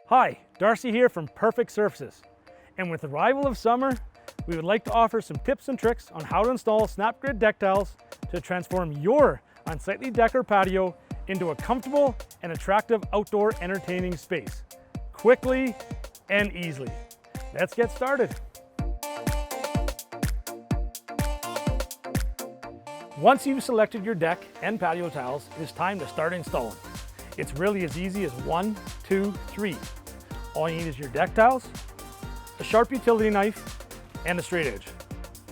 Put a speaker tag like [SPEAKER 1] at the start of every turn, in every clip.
[SPEAKER 1] Hi, Darcy here from Perfect Surfaces. And with the arrival of summer, we would like to offer some tips and tricks on how to install SnapGrid deck tiles to transform your unsightly deck or patio into a comfortable and attractive outdoor entertaining space, quickly and easily. Let's get started. Once you've selected your deck and patio tiles, it is time to start installing. It's really as easy as 1, 2, 3. All you need is your deck tiles, a sharp utility knife, and a straight edge.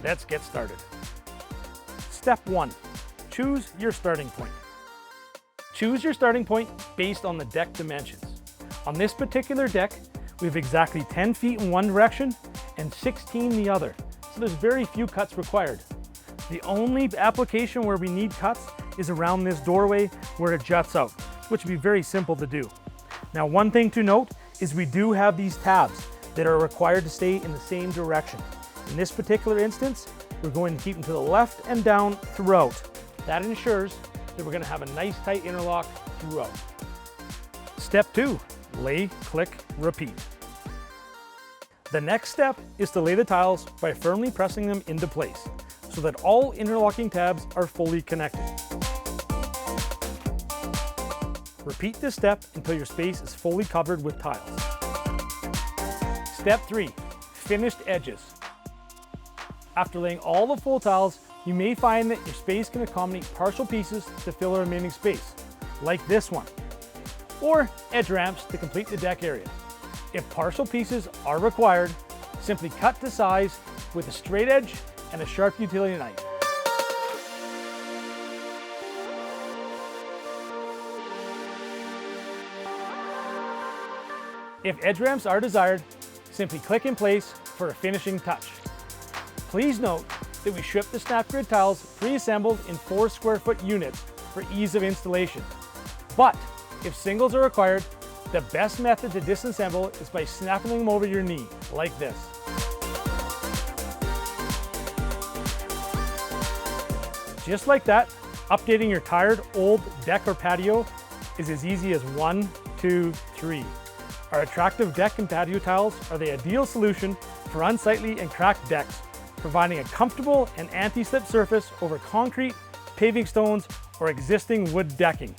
[SPEAKER 1] Let's get started. Step 1, choose your starting point. Choose your starting point based on the deck dimensions. On this particular deck, we have exactly 10 feet in one direction and 16 the other, so there's very few cuts required. The only application where we need cuts is around this doorway where it juts out, which would be very simple to do. Now, one thing to note is we do have these tabs that are required to stay in the same direction. In this particular instance, we're going to keep them to the left and down throughout. That ensures that we're going to have a nice tight interlock throughout. Step 2, lay, click, repeat. The next step is to lay the tiles by firmly pressing them into place so that all interlocking tabs are fully connected. Repeat this step until your space is fully covered with tiles. Step 3, finished edges. After laying all the full tiles, you may find that your space can accommodate partial pieces to fill a remaining space, like this one, or edge ramps to complete the deck area. If partial pieces are required, simply cut to size with a straight edge and a sharp utility knife. If edge ramps are desired, simply click in place for a finishing touch. Please note that we ship the SnapGrid tiles pre-assembled in 4 square foot units for ease of installation. But if singles are required, the best method to disassemble is by snapping them over your knee, like this. Just like that, updating your tired old deck or patio is as easy as 1, 2, 3. Our attractive deck and patio tiles are the ideal solution for unsightly and cracked decks, providing a comfortable and anti-slip surface over concrete, paving stones, or existing wood decking.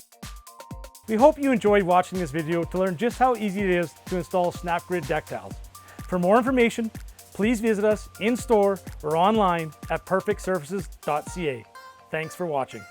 [SPEAKER 1] We hope you enjoyed watching this video to learn just how easy it is to install SnapGrid deck tiles. For more information, please visit us in store or online at perfectsurfaces.ca. Thanks for watching.